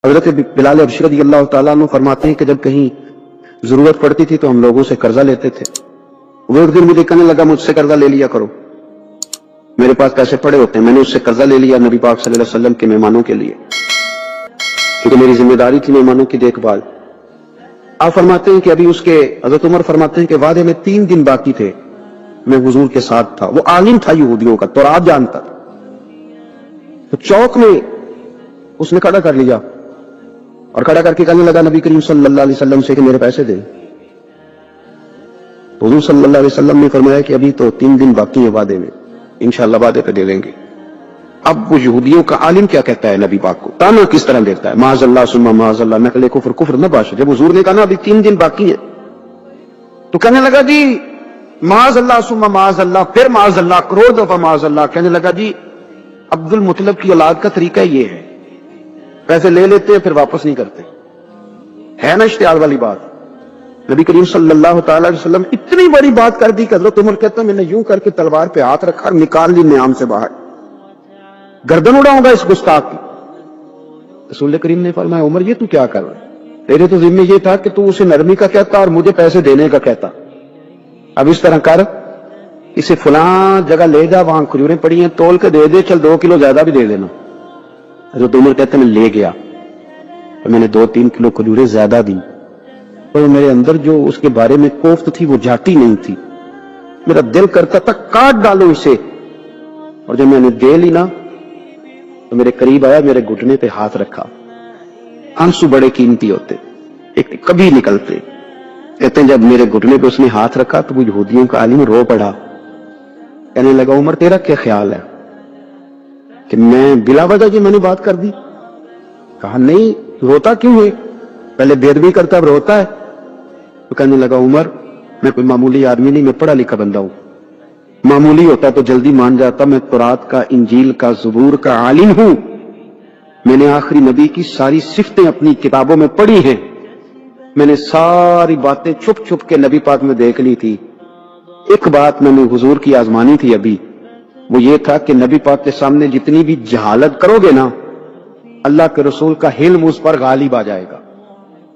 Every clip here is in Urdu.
حضرت بلال حبشی رضی اللہ تعالیٰ عنہ فرماتے ہیں کہ جب کہیں ضرورت پڑتی تھی تو ہم لوگوں سے قرضہ لیتے تھے. وہ ایک دن مجھے کہنے لگا مجھ سے قرضہ لے لیا کرو, میرے پاس پیسے پڑے ہوتے ہیں. میں نے اس سے قرضہ لے لیا نبی پاک صلی اللہ علیہ وسلم کے مہمانوں کے لیے, کیونکہ میری ذمہ داری تھی مہمانوں کی دیکھ بھال. آپ فرماتے ہیں کہ ابھی اس کے حضرت عمر فرماتے ہیں کہ وعدے میں 3 دن باقی تھے, میں حضور کے ساتھ تھا. وہ عالم تھا یہودیوں کا, تورات جانتا تھا. تو چوک میں اس نے کھڑا کر لیا اور کھڑا کر کے کہنے لگا نبی کریم صلی اللہ علیہ وسلم سے کہ میرے پیسے دے. تو حضور صلی اللہ علیہ وسلم نے فرمایا کہ ابھی تو 3 دن باقی ہیں وعدے میں, انشاءاللہ وعدے پہ دے دیں گے. اب وہ یہودیوں کا عالم کیا کہتا ہے نبی پاک کو, تانا کس طرح دیتا ہے, معاذ اللہ ثم معاذ اللہ, نقل کفر کفر نہ باش. جب حضور نے کہا نا ابھی 3 دن باقی ہیں تو کہنے لگا جی معاذ اللہ ثم معاذ اللہ, پھر معاذ اللہ, کروڑ دفعہ معاذ اللہ. کہنے لگا جی عبد المطلب کی اولاد کا طریقہ یہ ہے, پیسے لے لیتے ہیں پھر واپس نہیں کرتے. ہے نا اشتعال والی بات. نبی کریم صلی اللہ تعالی علیہ وسلم اتنی بڑی بات کر دی کہ حضرت عمر کہتا میں نے یوں کر کے تلوار پہ ہاتھ رکھا, نکال لی نیام سے باہر, گردن اڑاؤں گا اس گستاخ کی. رسول کریم نے فرمایا عمر یہ تو کیا کر رہا ہے, تیرے تو ذمہ یہ تھا کہ تو اسے نرمی کا کہتا اور مجھے پیسے دینے کا کہتا. اب اس طرح کر, اسے فلاں جگہ لے جا, وہاں کھجوریں پڑی ہیں تول کے دے دے, چل 2 کلو زیادہ بھی دے دینا. حضرت عمر کہتے میں لے گیا اور میں نے 2-3 کلو کھجوریں زیادہ دی, اور میرے اندر جو اس کے بارے میں کوفت تھی وہ جاتی نہیں تھی. میرا دل کرتا تھا کاٹ ڈالو اسے, اور جب میں نے دے لی نا تو میرے قریب آیا, میرے گھٹنے پہ ہاتھ رکھا. آنسو بڑے قیمتی ہوتے, ایک کبھی نکلتے. کہتے ہیں جب میرے گھٹنے پہ اس نے ہاتھ رکھا تو وہ یہودیوں کا عالم رو پڑا. کہنے لگا عمر تیرا کیا خیال ہے کہ میں بلا وجہ جی میں نے بات کر دی؟ کہا نہیں, روتا کیوں ہے, پہلے بے ادبی کرتا اب روتا ہے. تو کہنے لگا عمر میں کوئی معمولی آدمی نہیں, میں پڑھا لکھا بندہ ہوں. معمولی ہوتا تو جلدی مان جاتا, میں تورات کا, انجیل کا, زبور کا عالم ہوں. میں نے آخری نبی کی ساری صفتیں اپنی کتابوں میں پڑھی ہیں. میں نے ساری باتیں چھپ چھپ کے نبی پاک میں دیکھ لی تھی. ایک بات میں نے حضور کی آزمانی تھی ابھی, وہ یہ تھا کہ نبی پاک کے سامنے جتنی بھی جہالت کرو گے نا, اللہ کے رسول کا حلم اس پر غالب آ جائے گا,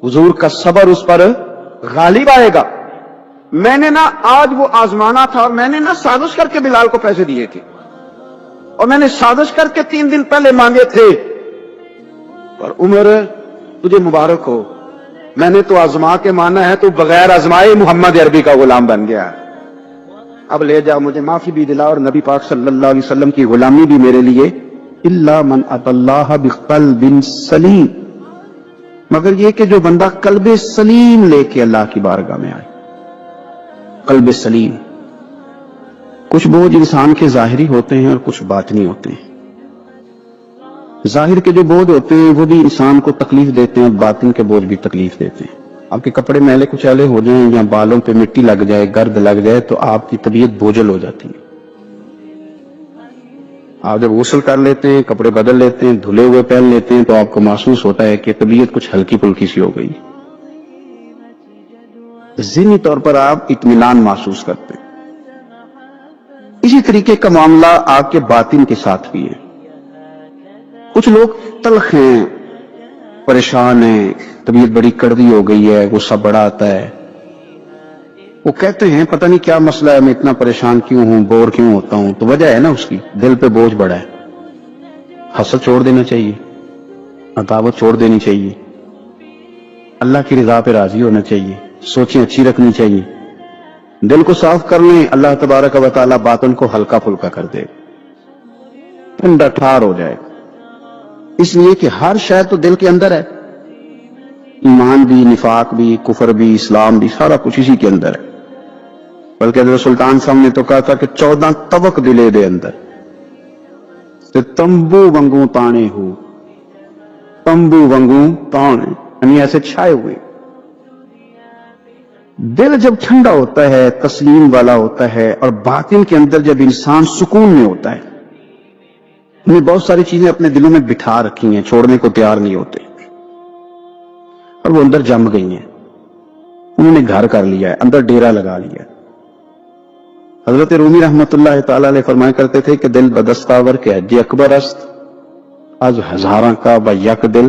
حضور کا صبر اس پر غالب آئے گا. میں نے نا آج وہ آزمانا تھا, اور میں نے نا سازش کر کے بلال کو پیسے دیے تھے, اور میں نے سازش کر کے 3 دن پہلے مانگے تھے. اور عمر تجھے مبارک ہو, میں نے تو آزما کے مانا ہے, تو بغیر آزمائے محمد عربی کا غلام بن گیا. اب لے جا, مجھے معافی بھی دلا, اور نبی پاک صلی اللہ علیہ وسلم کی غلامی بھی میرے لیے. الا من اتى اللہ بقلب سلیم, مگر یہ کہ جو بندہ قلب سلیم لے کے اللہ کی بارگاہ میں آئے. قلب سلیم. کچھ بوجھ انسان کے ظاہری ہوتے ہیں اور کچھ باطنی ہوتے ہیں. ظاہر کے جو بوجھ ہوتے ہیں وہ بھی انسان کو تکلیف دیتے ہیں, اور باطن کے بوجھ بھی تکلیف دیتے ہیں. آپ کے کپڑے میلے کچیلے ہو جائیں یا بالوں پہ مٹی لگ جائے, گرد لگ جائے, تو آپ کی طبیعت بوجھل ہو جاتی ہے. آپ جب غسل کر لیتے ہیں, کپڑے بدل لیتے ہیں, دھلے ہوئے پہن لیتے ہیں, تو آپ کو محسوس ہوتا ہے کہ طبیعت کچھ ہلکی پھلکی سی ہو گئی. ذہنی طور پر آپ اطمینان محسوس کرتے ہیں. اسی طریقے کا معاملہ آپ کے باطن کے ساتھ بھی ہے. کچھ لوگ تلخ ہیں, پریشان ہیں, طبیعت بڑی کڑوی ہو گئی ہے, غصہ بڑا آتا ہے. وہ کہتے ہیں پتہ نہیں کیا مسئلہ ہے, میں اتنا پریشان کیوں ہوں, بور کیوں ہوتا ہوں. تو وجہ ہے نا اس کی, دل پہ بوجھ بڑا ہے. حسد چھوڑ دینا چاہیے, عداوت چھوڑ دینی چاہیے, اللہ کی رضا پہ راضی ہونا چاہیے, سوچیں اچھی رکھنی چاہیے. دل کو صاف کر لیں, اللہ تبارک و تعالیٰ باطن کو ہلکا پھلکا کر دے, ٹھنڈا ٹھار ہو جائے. اس لیے کہ ہر شے تو دل کے اندر ہے, ایمان بھی, نفاق بھی, کفر بھی, اسلام بھی, سارا کچھ اسی کے اندر ہے. بلکہ حضرت سلطان صاحب نے تو کہا تھا کہ 14 طبق دلے دے اندر تے تمبو ونگوں تانے ہو, تمبو ونگوں تانے, یعنی ایسے چھائے ہوئے. دل جب ٹھنڈا ہوتا ہے, تسلیم والا ہوتا ہے, اور باطن کے اندر جب انسان سکون میں ہوتا ہے, انہیں بہت ساری چیزیں اپنے دلوں میں بٹھا رکھی ہیں, چھوڑنے کو تیار نہیں ہوتے, اور وہ اندر جم گئی ہیں, انہوں نے گھر کر لیا ہے, اندر ڈیرا لگا لیا ہے. حضرت رومی رحمت اللہ تعالی علیہ فرمایا کرتے تھے کہ دل بدستاور کے حج اکبر است از ہزاراں کا با یک دل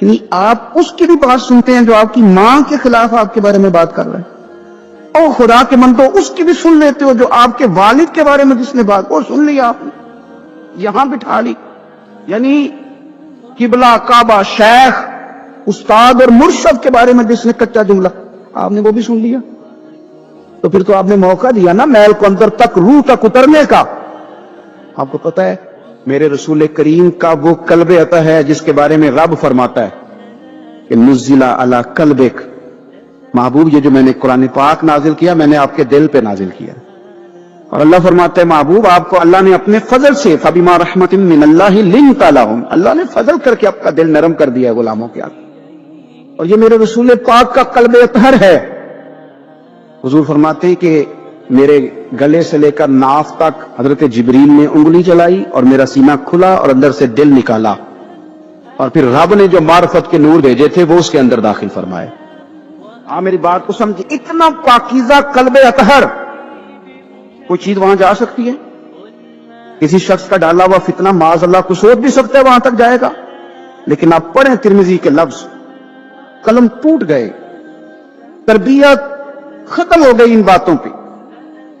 یعنی آپ اس کی بھی بات سنتے ہیں جو آپ کی ماں کے خلاف آپ کے بارے میں بات کر رہا ہے، اور خدا کے بندو اس کی بھی سن لیتے ہو جو آپ کے والد کے بارے میں جس نے بات وہ سن لیا آپ نے، یہاں بٹھا لی، یعنی قبلہ، کعبہ، شیخ، استاد اور مرشد کے بارے میں جس نے کچا جملہ آپ نے وہ بھی سن لیا، تو پھر تو آپ نے موقع دیا نا میل کو اندر تک، روح تک اترنے کا۔ آپ کو پتا ہے میرے رسول کریم کا وہ قلب عطا ہے جس کے بارے میں رب فرماتا ہے کہ نزل علی قلبک، محبوب یہ جو میں نے قرآن پاک نازل کیا میں نے آپ کے دل پہ نازل کیا، اور اللہ فرماتا ہے محبوب آپ کو اللہ نے اپنے فضل سے فبما رحمت من اللہ لنت لہم، اللہ نے فضل کر کے آپ کا دل نرم کر دیا ہے غلاموں کے آگے، اور یہ میرے رسول پاک کا قلب اطہر ہے۔ حضور فرماتے ہیں کہ میرے گلے سے لے کر ناف تک حضرت جبریل نے انگلی چلائی اور میرا سینہ کھلا اور اندر سے دل نکالا، اور پھر رب نے جو معرفت کے نور بھیجے تھے وہ اس کے اندر داخل فرمائے۔ میری بات کو سمجھے، اتنا پاکیزہ قلب اطہر، کوئی چیز وہاں جا سکتی ہے؟ کسی شخص کا ڈالا ہوا فتنہ معاذ اللہ کو سوچ بھی سکتا ہے وہاں تک جائے گا؟ لیکن آپ پڑھیں ترمذی کے لفظ، قلم ٹوٹ گئے، تربیت ختم ہو گئی ان باتوں پہ۔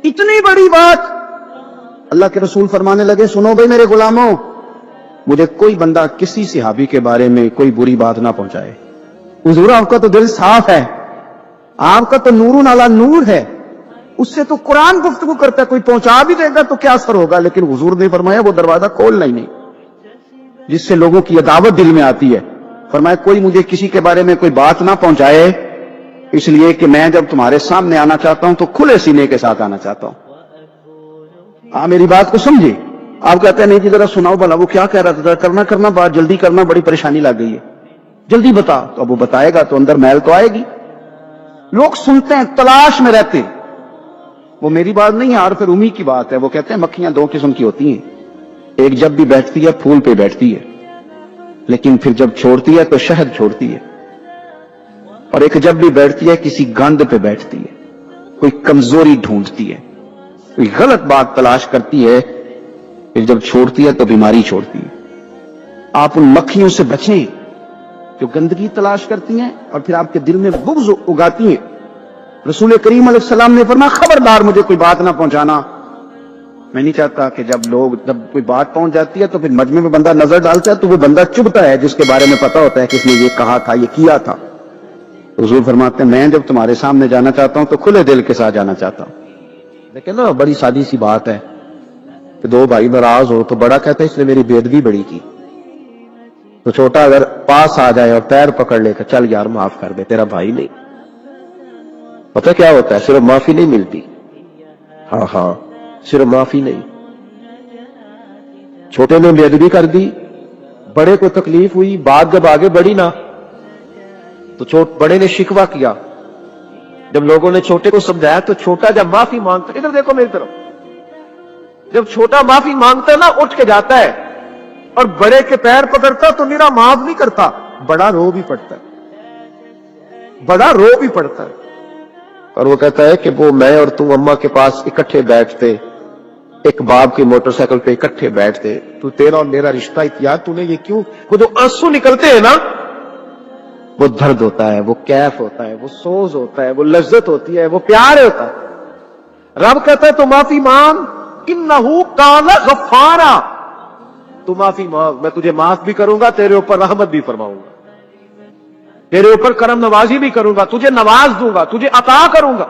اتنی بڑی بات اللہ کے رسول فرمانے لگے، سنو بھائی میرے غلاموں، مجھے کوئی بندہ کسی صحابی کے بارے میں کوئی بری بات نہ پہنچائے۔ حضور آپ کا تو دل صاف ہے، آپ کا تو نور علی نور ہے، اس سے تو قرآن گفتگو کرتا ہے، کوئی پہنچا بھی دے گا تو کیا اثر ہوگا؟ لیکن حضور نے فرمایا وہ دروازہ کھولنا ہی نہیں جس سے لوگوں کی عداوت دل میں آتی ہے۔ فرمایا کوئی مجھے کسی کے بارے میں کوئی بات نہ پہنچائے، اس لیے کہ میں جب تمہارے سامنے آنا چاہتا ہوں تو کھلے سینے کے ساتھ آنا چاہتا ہوں۔ میری بات کو سمجھے؟ آپ کہتے ہیں نہیں جی ذرا سناؤ بھلا وہ کیا کہہ رہا تھا، کرنا بات جلدی کرنا، بڑی پریشانی لگ گئی ہے، جلدی بتا۔ تو اب وہ بتائے گا تو اندر میل تو آئے گی۔ لوگ سنتے ہیں، تلاش میں رہتے ہیں، وہ میری بات نہیں ہے، اور پھر امی کی بات ہے۔ وہ کہتے ہیں مکھیاں دو قسم کی ہوتی ہیں، ایک جب بھی بیٹھتی ہے پھول پہ بیٹھتی ہے، لیکن پھر جب چھوڑتی ہے تو شہد چھوڑتی ہے، اور ایک جب بھی بیٹھتی ہے کسی گند پہ بیٹھتی ہے، کوئی کمزوری ڈھونڈتی ہے، کوئی غلط بات تلاش کرتی ہے، پھر جب چھوڑتی ہے تو بیماری چھوڑتی ہے۔ آپ ان مکھیوں سے بچیں جو گندگی تلاش کرتی ہیں اور پھر آپ کے دل میں بغض اگاتی ہیں۔ رسول کریم علیہ السلام نے فرمایا خبردار مجھے کوئی بات نہ پہنچانا۔ میں نہیں چاہتا کہ جب کوئی بات پہنچ جاتی ہے تو پھر مجمع میں بندہ نظر ڈالتا ہے تو وہ بندہ چبھتا ہے جس کے بارے میں پتا ہوتا ہے کس نے یہ کہا تھا، یہ کیا تھا۔ حضور فرماتے ہیں میں جب تمہارے سامنے جانا چاہتا ہوں تو کھلے دل کے ساتھ جانا چاہتا ہوں۔ لیکن نا بڑی سادی سی بات ہے کہ دو بھائی ناراض ہو تو بڑا کہتا ہے اس نے میری بے ادبی بڑی کی، تو چھوٹا اگر پاس آ جائے اور پیر پکڑ لے کر چل یار معاف کر دے، تیرا بھائی نہیں، پتہ کیا ہوتا ہے؟ صرف معافی نہیں ملتی، ہاں صرف معافی نہیں، چھوٹے نے بے ادبی کر دی، بڑے کو تکلیف ہوئی، بات جب آگے بڑھی نا تو بڑے نے شکوہ کیا، جب لوگوں نے چھوٹے کو سمجھایا تو چھوٹا جب معافی مانگتا، ادھر دیکھو میری طرف، جب چھوٹا معافی مانگتا ہے نا اٹھ کے جاتا ہے اور بڑے کے پیر پکڑتا تو میرا معاف نہیں کرتا، بڑا رو بھی پڑتا ہے، بڑا رو بھی پڑتا ہے، اور وہ کہتا ہے کہ وہ میں اور تم اماں کے پاس اکٹھے بیٹھتے، ایک باپ کی موٹر سائیکل پہ اکٹھے بیٹھتے، تو تیرا اور میرا رشتہ اتیاد تو نے یہ کیوں؟ وہ جو آنسو نکلتے ہیں نا وہ درد ہوتا ہے، وہ کیف ہوتا ہے، وہ سوز ہوتا ہے، وہ لذت ہوتی ہے، وہ پیار ہوتا ہے۔ رب کہتا ہے تو معافی مانگ، انہو کان غفارا، تو معافی مانگ، میں تجھے معاف بھی کروں گا، تیرے اوپر رحمت بھی فرماؤں گا، تیرے اوپر کرم نوازی بھی کروں گا، تجھے نواز دوں گا، تجھے عطا کروں گا۔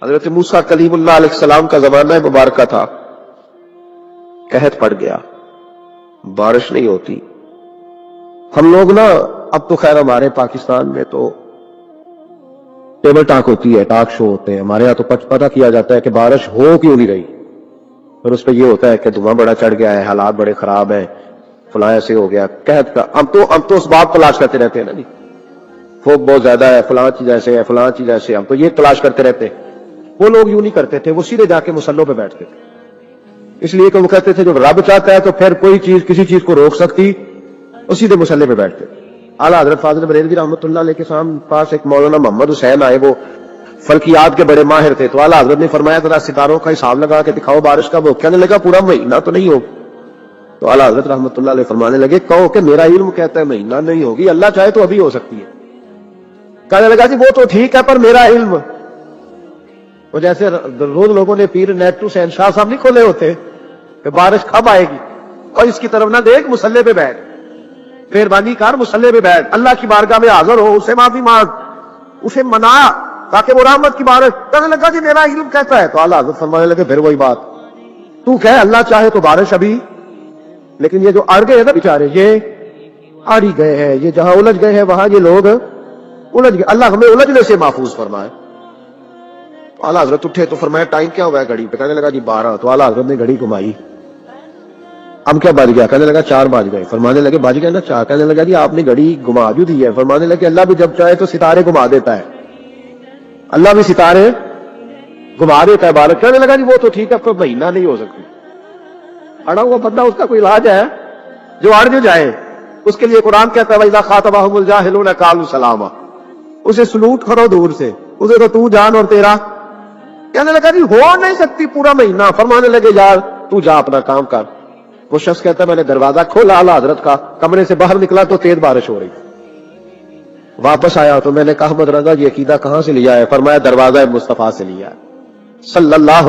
حضرت موسیٰ کلیم اللہ علیہ السلام کا زمانہ مبارکہ تھا، قحط پڑ گیا، بارش نہیں ہوتی۔ ہم لوگ نا اب تو خیر ہمارے پاکستان میں تو ٹیبل ٹاک ہوتی ہے، ٹاک شو ہوتے ہیں، ہمارے یہاں تو پتہ کیا جاتا ہے کہ بارش ہو کیوں نہیں رہی، اور اس پہ یہ ہوتا ہے کہ دھواں بڑا چڑھ گیا ہے، حالات بڑے خراب ہیں، فلاں ایسے ہو گیا، قحط کا ہم تو اس بات تلاش کرتے رہتے ہیں نا جی، فوق بہت زیادہ ہے، فلاں چیز ایسے ہے، فلاں چیز ایسے، ہم تو یہ تلاش کرتے رہتے ہیں۔ وہ لوگ یوں نہیں کرتے تھے، وہ سیدھے جا کے مصلوں پہ بیٹھتے تھے، اس لیے کہ وہ کہتے تھے جب رب چاہتا ہے تو پھر کوئی چیز کسی چیز کو روک سکتی، وہ سیدھے مصلے پہ بیٹھتے۔ اعلیٰ حضرت فاضل بریلوی رحمۃ اللہ علیہ کے پاس ایک مولانا محمد حسین آئے، وہ فلکیات کے بڑے ماہر تھے، تو اعلیٰ حضرت نے فرمایا ذرا ستاروں کا حساب لگا کے دکھاؤ بارش کا، وہ کہنے لگا پورا مہینہ تو نہیں ہو، تو اعلیٰ حضرت رحمۃ اللہ علیہ فرمانے لگے کہو کہ میرا علم کہتا ہے مہینہ نہیں ہوگی، اللہ چاہے تو ابھی ہو سکتی ہے. کہنے لگا جی وہ تو ٹھیک ہے پر میرا علم، وہ جیسے روز لوگوں نے پیر نیٹ ٹو شہنشاہ صاحب نہیں کھولے ہوتے کہ بارش کب آئے گی، اور اس کی طرف نہ دیکھ، مسلح پہ بیٹھ، مہربانی کر مسلح پہ بیٹھ، اللہ کی بارگاہ میں حاضر ہو، اسے معافی مانگ، اسے منا تاکہ وہ رحمت کی بارش. کہنے لگا جی میرا علم کہتا ہے. تو اعلیٰ حضرت فرمانے لگے پھر وہی بات، تو کہ اللہ چاہے تو بارش ابھی، لیکن یہ جو اڑ گئے نا بیچارے، یہ اڑ ہی گئے ہیں، یہ جہاں الجھ گئے ہیں وہاں یہ لوگ الجھ گئے. اللہ ہمیں الجھنے سے محفوظ فرمائے. تو اعلیٰ حضرت اٹھے تو فرمایا ٹائم کیا ہوا ہے گھڑی پہ؟ کہنے لگا جی 12. تو اعلیٰ حضرت نے گھڑی گھمائی، اب کیا بج گیا؟ کہنے لگا 4 بج گئے. فرمانے لگے بج گئے نا 4. کہنے لگا جی آپ نے گھڑی گھما بھی دی ہے. فرمانے لگے اللہ بھی جب چاہے تو ستارے گھما دیتا ہے، اللہ بھی ستارے گھما دیتا ہے بارش. کہنے لگا جی وہ تو ٹھیک ہے پر مہینہ نہیں ہو سکتی. اڑا ہوا بندہ، اس کا کوئی علاج ہے؟ جو اڑ جو جائے اس کے لیے قرآن کہتا ہے وَإِذَا خَاطَبَهُمُ الْجَاهِلُونَ قَالُوا سَلَامًا. اسے سلوٹ کرو دور سے، اسے تو جان اور تیرا. کہنے لگا جی ہو نہیں سکتی پورا مہینہ. فرمانے لگے یار تو جا اپنا کام کر. وہ شخص کہتا ہے میں نے دروازہ کھولا اعلیٰ حضرت کا، کمرے سے باہر نکلا تو تیز بارش ہو رہی. واپس آیا تو میں نے کہا احمد رضا یہ عقیدہ کہاں سے لیا ہے؟ فرمایا دروازہ مصطفیٰ سے لیا ہے صلی اللہ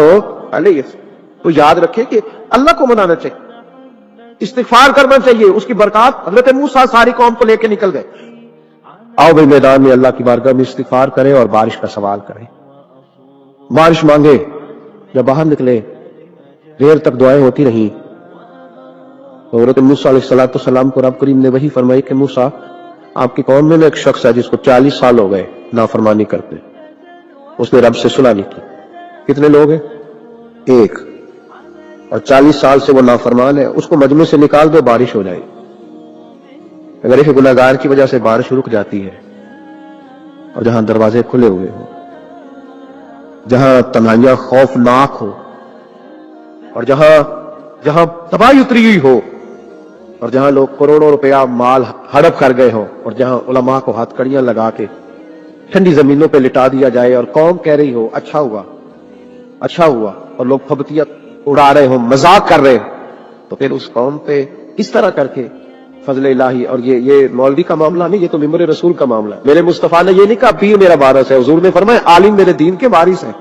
علیہ وسلم. تو یاد رکھے کہ اللہ کو منانا چاہیے، استغفار کرنا چاہیے، اس کی برکات. حضرت موسیٰ ساری قوم کو لے کے نکل گئے. آؤ بھائی میدان میں اللہ کی بارگاہ میں استغفار کریں اور بارش کا سوال کریں، بارش مانگے. جب باہر نکلے دیر تک دعائیں ہوتی رہیں. حضرت موسیٰ علیہ السلام کو رب کریم نے وہی فرمائی کہ موسیٰ آپ کی قوم میں ایک شخص ہے جس کو 40 سال ہو گئے نافرمانی کرتے، اس نے رب سے صلح نہیں کی. کتنے لوگ ہیں؟ ایک. اور 40 سال سے وہ نافرمان ہے، اس کو مجمع سے نکال دو بارش ہو جائے. اگر ایک گناہگار کی وجہ سے بارش رک جاتی ہے، اور جہاں دروازے کھلے ہوئے ہو، جہاں تنہائیاں خوفناک ہو، اور جہاں تباہی اتری ہوئی ہو، اور جہاں لوگ کروڑوں روپیہ مال ہڑپ کر گئے ہوں، اور جہاں علماء کو ہاتھ کڑیاں لگا کے ٹھنڈی زمینوں پہ لٹا دیا جائے اور قوم کہہ رہی ہو اچھا ہوا اچھا ہوا، اور لوگ پھبتیاں اڑا رہے ہوں، مذاق کر رہے ہوں، تو پھر اس قوم پہ کس طرح کر کے فضل الہی. اور یہ مولوی کا معاملہ نہیں، یہ تو ممبر رسول کا معاملہ ہے. میرے مصطفیٰ نے یہ نہیں کہا پیر میرا وارث ہے، حضور نے فرمایا عالم میرے دین کے وارث ہیں.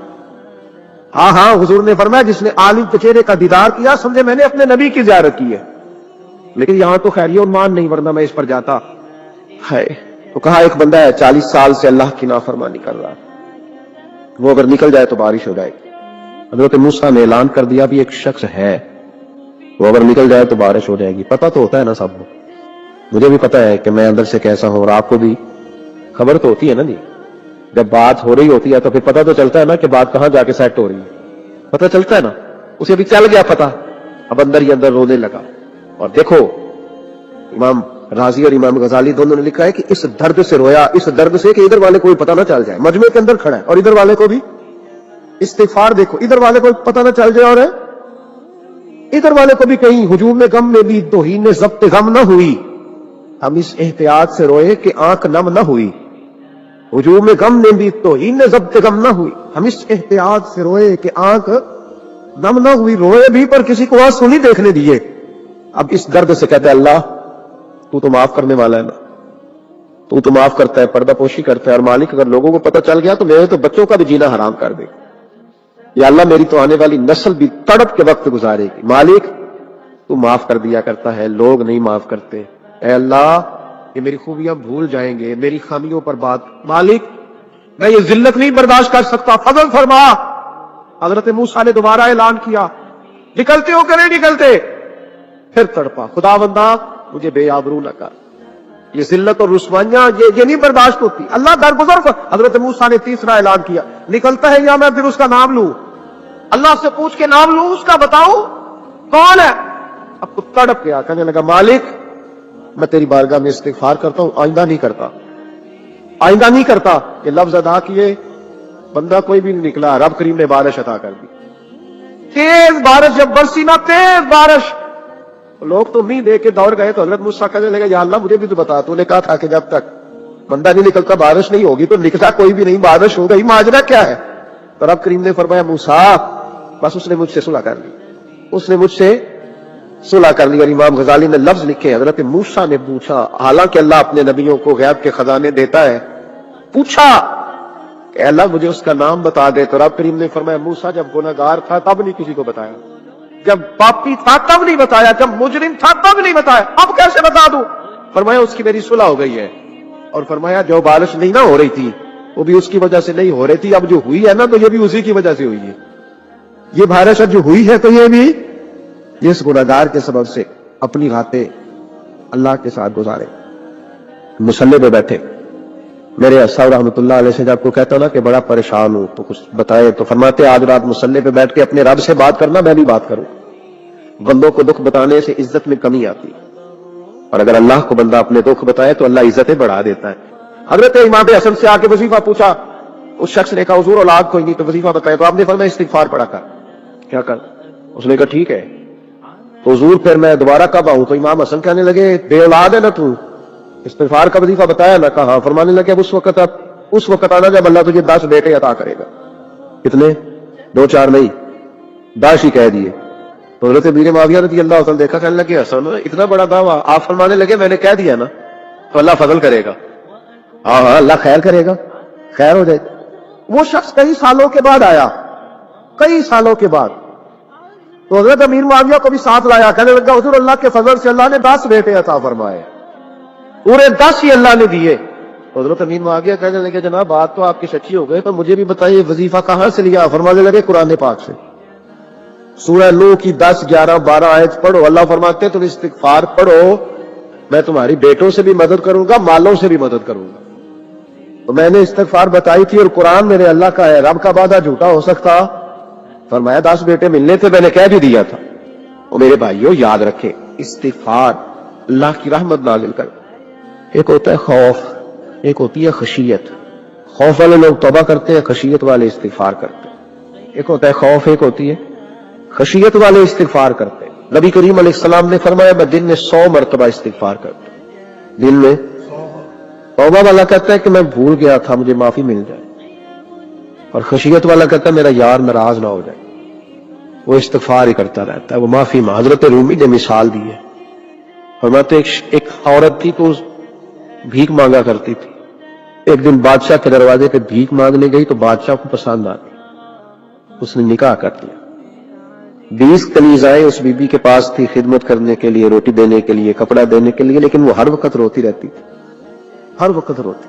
ہاں حضور نے فرمایا جس نے عالم کے چہرے کا دیدار کیا سمجھے میں نے اپنے نبی کی زیارت کی ہے. لیکن یہاں تو خیریہ عنوان نہیں، ورنہ میں اس پر جاتا ہے. تو کہا ایک بندہ ہے 40 سال سے اللہ کی نافرمانی کر رہا، وہ اگر نکل جائے تو بارش ہو جائے گی. حضرت موسیٰ نے اعلان کر دیا بھی ایک شخص ہے، وہ اگر نکل جائے تو بارش ہو جائے گی. پتہ تو ہوتا ہے نا سب کو، مجھے بھی پتہ ہے کہ میں اندر سے کیسا ہوں، اور آپ کو بھی خبر تو ہوتی ہے نا. جی جب بات ہو رہی ہوتی ہے تو پھر پتہ تو چلتا ہے نا کہ بات کہاں جا کے سیٹ ہو رہی ہے، پتہ چلتا ہے نا. اسے بھی چل گیا پتہ، اب اندر ہی اندر رونے لگا. اور دیکھو امام رازی اور امام غزالی دونوں نے لکھا ہے کہ اس درد سے رویا، اس درد سے کہ ادھر والے کو بھی پتہ نہ چل جائے، مجمع کے اندر کھڑا ہے اور ادھر والے کو بھی استغفار. دیکھو ادھر والے کو پتہ نہ چل جائے اور ادھر والے کو بھی کہیں ہجوم غم میں بھی توہین ضبط غم نہ ہوئی. ہم اس احتیاط سے روئے کہ آنکھ نم نہ ہوئی، ہجوم غم میں بھی توہین ضبط غم نہ ہوئی. ہم اس احتیاط سے روئے کہ آنکھ نم نہ ہوئی، روئے بھی پر کسی کو آنسو نہیں دیکھنے دیے. اب اس درد سے کہتے ہیں اللہ تو معاف کرنے والا ہے نا، تو معاف کرتا ہے، پردہ پوشی کرتا ہے. اور مالک اگر لوگوں کو پتہ چل گیا تو میرے تو بچوں کا بھی جینا حرام کر دے. یا اللہ میری تو آنے والی نسل بھی تڑپ کے وقت گزارے گی. مالک تو معاف کر دیا کرتا ہے، لوگ نہیں معاف کرتے. اے اللہ یہ میری خوبیاں بھول جائیں گے، میری خامیوں پر بات. مالک میں یہ ذلت نہیں برداشت کر سکتا، فضل فرما. حضرت موسیٰ نے دوبارہ اعلان کیا نکلتے ہو کہ نہیں نکلتے؟ پھر تڑپا خدا بندہ مجھے بے آبرو نہ کر، یہ ذلت اور رسوائیاں یہ نہیں برداشت ہوتی. اللہ درگزر کر. حضرت موسیٰ نے تیسرا اعلان کیا نکلتا ہے یا میں پھر اس کا نام لوں، اللہ سے پوچھ کے نام لوں اس کا، بتاؤ کون ہے. اب تو تڑپ گیا، کہنے لگا مالک میں تیری بارگاہ میں استغفار کرتا ہوں، آئندہ نہیں کرتا، آئندہ نہیں کرتا. یہ لفظ ادا کیے بندہ کوئی بھی نہیں نکلا. رب کریم نے بارش عطا کر دی، تیز بارش. جب برسی نا تیز بارش، لوگ تو امید دے کے دوڑ گئے. تو حضرت موسیٰ کہنے لگا یا اللہ مجھے بھی تو بتا، تو نے کہا تھا کہ جب تک بندہ نہیں نکلتا بارش نہیں ہوگی. تو نکلا کوئی بھی نہیں، بارش ہو گئی، ماجرا کیا ہے؟ تو رب کریم نے فرمایا موسیٰ بس اس نے مجھ سے صلح کر لی، اس نے مجھ سے صلح کر لی. اور امام غزالی نے لفظ لکھے, حضرت موسیٰ نے پوچھا, حالانکہ اللہ اپنے نبیوں کو غیب کے خزانے دیتا ہے, پوچھا کہ اللہ مجھے اس کا نام بتا دے. تو رب کریم نے فرمایا موسیٰ جب گنہگار تھا تب نہیں کسی کو بتایا, جب پاپی تھا تب نہیں بتایا, جب مجرم تھا تب نہیں بتایا, اب کیسے بتا دوں؟ فرمایا اس کی میری صلح ہو گئی ہے. اور فرمایا جو بارش نہیں نہ ہو رہی تھی وہ بھی اس کی وجہ سے نہیں ہو رہی تھی, اب جو ہوئی ہے نا تو یہ بھی اسی کی وجہ سے ہوئی ہے. یہ بارش جو ہوئی ہے تو یہ بھی اس گنہگار کے سبب سے اپنی راتیں اللہ کے ساتھ گزارے. مصلی پہ بیٹھے, میرے اساؤ رحمۃ اللہ علیہ سے جب کو کہتا نا کہ بڑا پریشان ہوں تو کچھ بتائے, تو فرماتے آج رات مصلی پہ بیٹھ کے اپنے رب سے بات کرنا, میں بھی بات کروں. بندوں کو دکھ بتانے سے عزت میں کمی آتی, اور اگر اللہ کو بندہ اپنے دکھ بتائے تو اللہ عزتیں بڑھا دیتا ہے. حضرت امام حسن سے آ کے وظیفہ پوچھا, اس شخص نے کہا حضور اولاد کوئی نہیں تو وظیفہ بتائے. تو آپ نے فرمایا استغفار پڑھا کر. کیا کر؟ اس نے کہا ٹھیک ہے. تو حضور پھر میں دوبارہ کب آؤں؟ تو امام حسن کہنے لگے بے اولاد ہے نا تو, استغفار کا وظیفہ بتایا نا؟ کہا. فرمانے لگے اب اس وقت آنا جب اللہ تجھے 10 بیٹے عطا کرے گا. کتنے؟ 2-4 نہیں, 10 ہی کہہ دیے. تو حضرت امیر معاویہ رضی اللہ عنہ دیکھا, کہنے لگے حسن اتنا بڑا دعویٰ. آپ فرمانے لگے میں نے کہہ دیا نا تو اللہ فضل کرے گا. ہاں اللہ خیر کرے گا, خیر ہو جائے. وہ شخص کئی سالوں کے بعد آیا, کئی سالوں کے بعد, تو حضرت امیر معاویہ کو بھی ساتھ لایا. کہنے لگا حضور اللہ کے فضل سے اللہ نے 10 بیٹے عطا فرمائے, پورے 10 ہی اللہ نے دیے. تو حضرت امیر معاویہ کہنے لگے جناب بات تو آپ کی سچی ہو گئی, تو مجھے بھی بتائیے وظیفہ کہاں سے لیا؟ فرمانے لگے قرآن پاک سے, سورہ نوح کی 10, 11, 12 آیت پڑھو. اللہ فرماتے تم استغفار پڑھو, میں تمہاری بیٹوں سے بھی مدد کروں گا, مالوں سے بھی مدد کروں گا. تو میں نے استغفار بتائی تھی, اور قرآن میرے اللہ کا ہے, رب کا وعدہ جھوٹا ہو سکتا؟ فرمایا 10 بیٹے ملنے تھے, میں نے کہہ بھی دیا تھا. اور میرے بھائیوں یاد رکھیں, استغفار اللہ کی رحمت نازل کر. ایک ہوتا ہے خوف, ایک ہوتی ہے خشیت. خوف والے لوگ توبہ کرتے ہیں, خشیت والے استغفار کرتے ہیں. ایک ہوتا ہے خوف, ایک ہوتی ہے خشیت والے استغفار کرتے ہیں. نبی کریم علیہ السلام نے فرمایا میں دن میں 100 مرتبہ استغفار کرتا ہوں. دن میں توبہ والا کہتا ہے کہ میں بھول گیا تھا, مجھے معافی مل جائے. اور خشیت والا کہتا ہے میرا یار ناراض نہ ہو جائے, وہ استغفار ہی کرتا رہتا ہے, وہ معافی. حضرت رومی نے مثال دی ہے, فرماتے ایک عورت تھی تو بھیک مانگا کرتی تھی. ایک دن بادشاہ کے دروازے پہ بھیک مانگنے گئی تو بادشاہ کو پسند آ گئی, اس نے نکاح کر دیا. 20 کنیزائیں اس بی بی کے پاس تھی خدمت کرنے کے لیے, روٹی دینے کے لیے, کپڑا دینے کے لیے, لیکن وہ ہر وقت روتی رہتی تھی, ہر وقت روتی.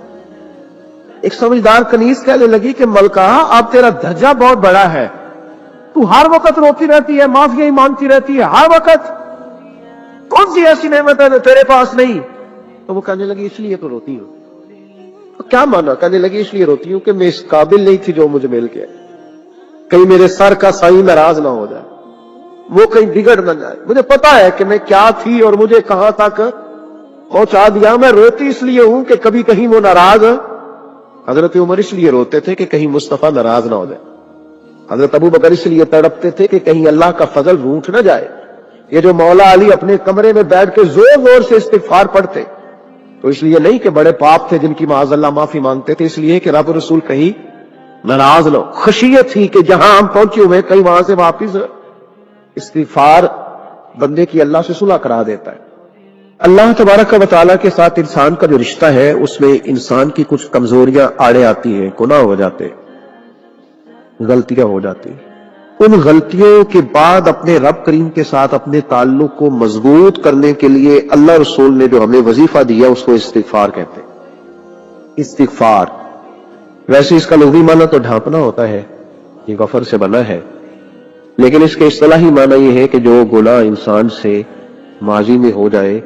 ایک سمجھدار کنیز کہنے لگی کہ ملکہ اب تیرا درجہ بہت بڑا ہے, تو ہر وقت روتی رہتی ہے, معافی مانگتی رہتی ہے ہر وقت, کون سی ایسی نعمت ہے تیرے پاس نہیں؟ تو وہ کہنے لگی اس لیے تو روتی ہوں. تو کیا مانا؟ کہنے لگی اس لیے روتی ہوں کہ میں اس قابل نہیں تھی جو مجھے مل گیا, کہیں میرے سر کا سائیں ناراض نہ ہو جائے, وہ کہیں بگڑ نہ جائے. مجھے پتا ہے کہ میں کیا تھی اور مجھے کہاں تک پہنچا دیا. میں روتی اس لیے ہوں کہ کبھی کہیں وہ ناراض. حضرت عمر اس لیے روتے تھے کہ کہیں مصطفیٰ ناراض نہ ہو جائے. حضرت ابو بکر اس لیے تڑپتے تھے کہ کہیں اللہ کا فضل روٹ نہ جائے. یہ جو مولا علی اپنے کمرے میں بیٹھ کے زور زور سے استغفار پڑھتے, تو اس لیے نہیں کہ بڑے پاپ تھے جن کی معاذ اللہ معافی مانگتے تھے, اس لیے کہ رب رسول کہیں ناراض نہ ہو. خشیت تھی کہ جہاں ہم پہنچے ہوئے کہیں وہاں سے واپس. استغفار بندے کی اللہ سے صلح کرا دیتا ہے. اللہ تبارک و تعالیٰ کے ساتھ انسان کا جو رشتہ ہے اس میں انسان کی کچھ کمزوریاں آڑے آتی ہیں, گناہ ہو جاتے, غلطیاں ہو جاتی. ان غلطیوں کے بعد اپنے رب کریم کے ساتھ اپنے تعلق کو مضبوط کرنے کے لیے اللہ رسول نے جو ہمیں وظیفہ دیا اس کو استغفار کہتے ہیں. استغفار ویسے اس کا لغوی معنی تو ڈھانپنا ہوتا ہے, یہ غفر سے بنا ہے, لیکن اس کے اصطلاحی معنی یہ ہے کہ جو گناہ انسان سے ماضی میں ہو جائے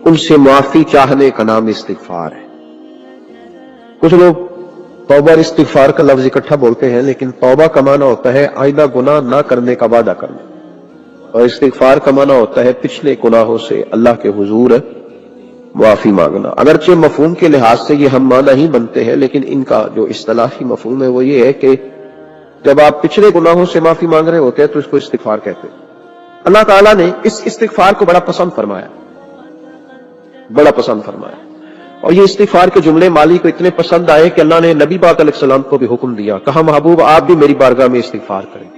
ان سے معافی چاہنے کا نام استغفار ہے. کچھ لوگ توبہ اور استغفار کا لفظ اکٹھا بولتے ہیں, لیکن توبہ کا معنی ہوتا ہے آئندہ گناہ نہ کرنے کا وعدہ کرنا, اور استغفار کا معنی ہوتا ہے پچھلے گناہوں سے اللہ کے حضور معافی مانگنا. اگرچہ مفہوم کے لحاظ سے یہ ہم معنی ہی بنتے ہیں, لیکن ان کا جو اصطلاحی مفہوم ہے وہ یہ ہے کہ جب آپ پچھلے گناہوں سے معافی مانگ رہے ہوتے ہیں تو اس کو استغفار کہتے ہیں. اللہ تعالیٰ نے اس استغفار کو بڑا پسند فرمایا, بڑا پسند فرمایا. اور یہ استغفار کے جملے مالی کو اتنے پسند آئے کہ اللہ نے نبی پاک علیہ السلام کو بھی حکم دیا, کہا محبوب آپ بھی میری بارگاہ میں استغفار کریں.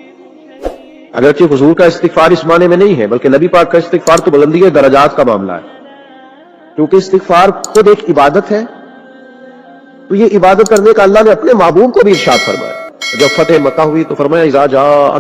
اگرچہ حضور کا استغفار اس معنی میں نہیں ہے، بلکہ نبی پاک کا استغفار تو بلندی درجات کا معاملہ ہے، کیونکہ استغفار خود ایک عبادت ہے، تو یہ عبادت کرنے کا اللہ نے اپنے محبوب کو بھی ارشاد فرمایا۔ جب فتح مکہ ہوئی تو فرمایا اذا جاء